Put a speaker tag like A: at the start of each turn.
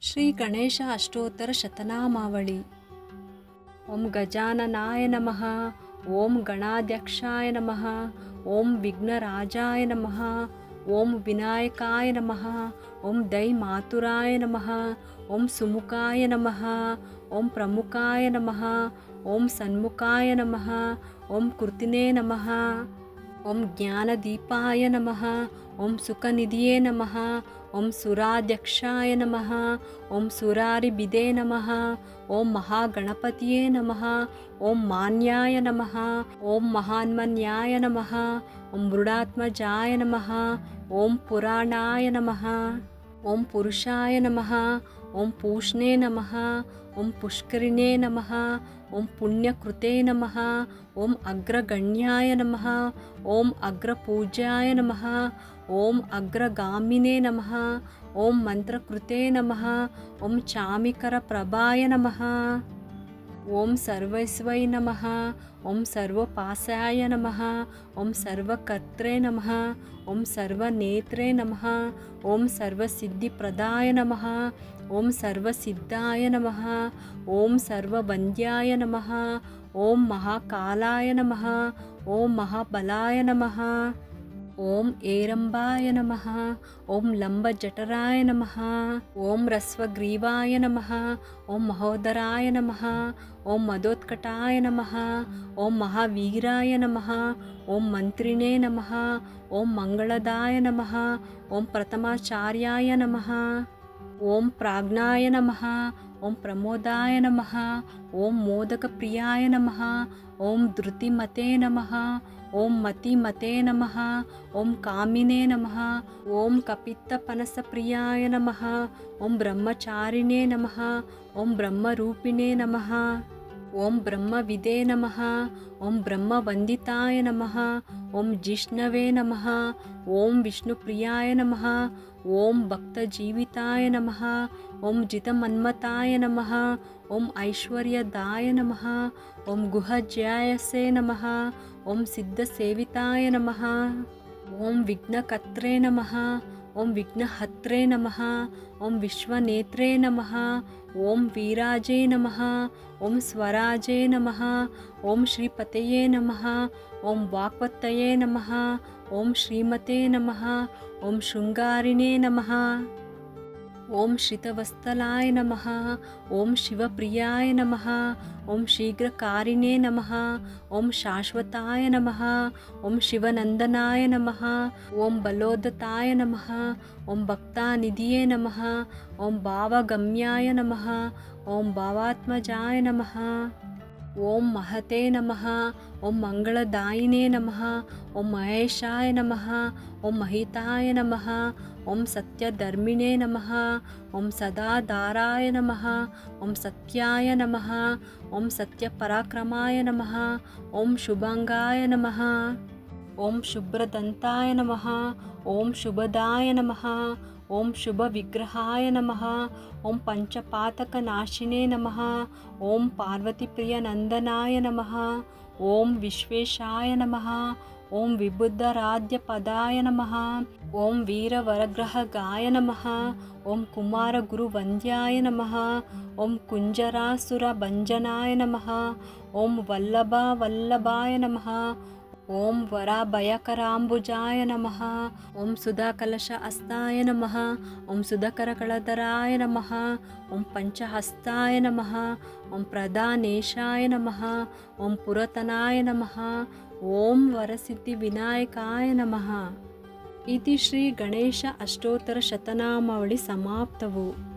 A: ಶ್ರೀ ಗಣೇಶ ಅಷ್ಟೋತ್ತರ ಶತನಾಮಾವಳಿ. ಓಂ ಗಜಾನನಾಯ ನಮಃ, ಓಂ ಗಣಾಧ್ಯಕ್ಷಾಯ ನಮಃ, ಓಂ ವಿಘ್ನರಾಜಾಯ ನಮಃ, ಓಂ ವಿನಾಯಕಾಯ ನಮಃ, ಓಂ ದೈ ಮಾತುರಾಯ ನಮಃ, ಓಂ ಸುಮುಖಾಯ ನಮಃ, ಓಂ ಪ್ರಮುಖಾಯ ನಮಃ, ಓಂ ಸನ್ಮುಖಾಯ ನಮಃ, ಓಂ ಕೃತಿನೇ ನಮಃ, ಓಂ ಜ್ಞಾನದೀಪಾಯ ನಮಃ, ಓಂ ಸುಖನಿಧಿಯೇ ನಮಃ, ಓಂ ಸುರಾಧ್ಯಕ್ಷಾಯ ನಮಃ, ಓಂ ಸುರಾರಿಬಿದೆ ನಮಃ, ಓಂ ಮಹಾಗಣಪತಿಯೇ ನಮಃ, ಓಂ ಮಾನ್ಯಾಯ ನಮಃ, ಓಂ ಮಹಾನ್ಮನ್ಯಾಯ ನಮಃ, ಓಂ ಮೃಡಾತ್ಮಜಾಯ ನಮಃ, ಓಂ ಪುರಾಣಾಯ ನಮಃ, ಓಂ ಪುರುಷಾಯ ನಮಃ, ಓಂ ಪೂಷ್ಣೇ ನಮಃ, ಓಂ ಪುಷ್ಕರಿಣೇ ನಮಃ, ಓಂ ಪುಣ್ಯಕೃತೆ ನಮಃ, ಓಂ ಅಗ್ರಗಣ್ಯಾಯ ನಮಃ, ಓಂ ಅಗ್ರಪೂಜ್ಯಾಯ ನಮಃ, ಓಂ ಅಗ್ರಗಾಮಿನೇ ನಮಃ, ಓಂ ಮಂತ್ರಕೃತೆ ನಮಃ, ಓಂ ಚಾಮಿಕರ ಪ್ರಭಾಯ ನಮಃ, ಓಂ ಸರ್ವಸ್ವೈ ನಮಃ, ಓಂ ಸರ್ವಪಾಸಾಯ ನಮಃ, ಓಂ ಸರ್ವಕರ್ತ್ರೇ ನಮಃ, ಓಂ ಸರ್ವನೇತ್ರೇ ನಮಃ, ಓಂ ಸರ್ವಸಿದ್ಧಿಪ್ರದಾಯ ನಮಃ, ಓಂ ಸರ್ವಸಿದ್ಧಾಯ ನಮಃ, ಓಂ ಸರ್ವವಂದ್ಯಾಯ ನಮಃ, ಓಂ ಮಹಾಕಾಲಾಯ ನಮಃ, ಓಂ ಮಹಾಬಲಾಯ ನಮಃ, ಓಂ ಏರಂಬಾಯ ನಮಃ, ಓಂ ಲಂಬಜಠರಾಯ ನಮಃ, ಓಂ ರಸ್ವಗ್ರೀವಾಯ ನಮಃ, ಓಂ ಮಹೋದರಾಯ ನಮಃ, ಓಂ ಮದೋತ್ಕಟಾಯ ನಮಃ, ಓಂ ಮಹಾವೀರಾಯ ನಮಃ, ಓಂ ಮಂತ್ರಿಣೇ ನಮಃ, ಓಂ ಮಂಗಳದಾಯ ನಮಃ, ಓಂ ಪ್ರಥಮಾಚಾರ್ಯಾಯ ನಮಃ, ಓಂ ಪ್ರಾಜ್ಞಾಯ ನಮಃ, ಓಂ ಪ್ರಮೋದಾಯ ನಮಃ, ಓಂ ಮೋದಕಪ್ರಿಯಾಯ ನಮಃ, ಓಂ ಧೃತಿಮತೆ ನಮಃ, ಓಂ ಮತಿಮತೆ ನಮಃ, ಓಂ ಕಾಮಿನೇ ನಮಃ, ಓಂ ಕಪಿತ್ತಪನಸಪ್ರಿಯಾಯ ನಮಃ, ಓಂ ಬ್ರಹ್ಮಚಾರಿಣೇ ನಮಃ, ಓಂ ಬ್ರಹ್ಮರೂಪಿಣೇ ನಮಃ, ಓಂ ಬ್ರಹ್ಮವಿದೇ ನಮಃ, ಓಂ ಬ್ರಹ್ಮವಂದಿತಾಯ ನಮಃ, ಓಂ ಜಿಷ್ಣವೇ ನಮಃ, ಓಂ ವಿಷ್ಣುಪ್ರಿಯಾಯ ನಮಃ, ಓಂ ಭಕ್ತಜೀವಿತಾಯ ನಮಃ, ಓಂ ಜಿತಮನ್ಮತಾಯ ನಮಃ, ಓಂ ಐಶ್ವರ್ಯದಾಯ ನಮಃ, ಓಂ ಗುಹಜ್ಯಾಯಸೇ ನಮಃ, ಓಂ ಸಿದ್ಧಸೇವಿತಾಯ ನಮಃ, ಓಂ ವಿಘ್ನಕರ್ತ್ರೇ ನಮಃ, ಓಂ ವಿಘ್ನಹತ್ರೇ ನಮಃ, ಓಂ ವಿಶ್ವನೇತ್ರೇ ನಮಃ, ಓಂ ವೀರಾಜೇ ನಮಃ, ಓಂ ಸ್ವರಾಜೇ ನಮಃ, ಓಂ ಶ್ರೀಪತಯೇ ನಮಃ, ಓಂ ವಾಕ್ಪತ್ತಯೇ ನಮಃ, ಓಂ ಶ್ರೀಮತೆ ನಮಃ, ಓಂ ಶೃಂಗಾರಿಣೇ ನಮಃ, ಓಂ ಶ್ರಿತವತ್ಸಲಾಯ ನಮಃ, ಓಂ ಶಿವಪ್ರಿಯಾಯ ನಮಃ, ಓಂ ಶೀಘ್ರಕಾರಿಣೇ ನಮಃ, ಓಂ ಶಾಶ್ವತಾಯ ನಮಃ, ಓಂ ಶಿವನಂದನಾಯ ನಮಃ, ಓಂ ಬಲೋದತಾಯ ನಮಃ, ಓಂ ಭಕ್ತಾನಿಧಿಯೇ ನಮಃ, ಓಂ ಭಾವಗಮ್ಯಾಯ ನಮಃ, ಓಂ ಭಾವಾತ್ಮಜಾಯ ನಮಃ, ಓಂ ಮಹತೆ ನಮಃ, ಓಂ ಮಂಗಳದಾಯಿನೇ ನಮಃ, ಓಂ ಮಹೇಶಾಯ ನಮಃ, ಓಂ ಮಹಿತಾಯ ನಮಃ, ಓಂ ಸತ್ಯಧರ್ಮಿಣೇ ನಮಃ, ಓಂ ಸದಾಧಾರಾಯ ನಮಃ, ಓಂ ಸತ್ಯಾಯ ನಮಃ, ಓಂ ಸತ್ಯಪರಾಕ್ರಮಾಯ ನಮಃ, ಓಂ ಶುಭಂಗಾಯ ನಮಃ, ಓಂ ಶುಭ್ರದಂತಾಯ ನಮಃ, ಓಂ ಶುಭದಾಯ ನಮಃ, ಓಂ ಶುಭವಿಗ್ರಹಾಯ ನಮಃ, ಓಂ ಪಂಚಪಾತಕನಾಶಿನೇ ನಮಃ, ಓಂ ಪಾರ್ವತಿಪ್ರಿಯನಂದನಾಯ ನಮಃ, ಓಂ ವಿಶ್ವೇಶಾಯ ನಮಃ, ಓಂ ವಿಬುದ್ಧರಾಧ್ಯಪದಾಯ ನಮಃ, ಓಂ ವೀರವರಗ್ರಹಗಾಯ ನಮಃ, ಓಂ ಕುಮಾರಗುರುವಂದ್ಯಾಯ ನಮಃ, ಓಂ ಕುಂಜರಾಸುರಭಂಜನಾಯ ನಮಃ, ಓಂ ವಲ್ಲಭಾಯ ನಮಃ, ಓಂ ವರಾಭಯಕರಾಂಬುಜಾಯ ನಮಃ, ಓಂ ಸುಧಾಕಲಶ ಹಸ್ತಾಯ ನಮಃ, ಓಂ ಸುಧಾಕರಕಳಧರಾಯ ನಮಃ, ಓಂ ಪಂಚಹಸ್ತಾಯ ನಮಃ, ಓಂ ಪ್ರಧಾನೇಶಾಯ ನಮಃ, ಓಂ ಪುರತನಾಯ ನಮಃ, ಓಂ ವರಸಿದ್ಧಿ ವಿನಾಯಕಾಯ ನಮಃ. ಇತಿ ಶ್ರೀ ಗಣೇಶ ಅಷ್ಟೋತ್ತರ ಶತನಾಮಾವಳಿ ಸಮಾಪ್ತವು.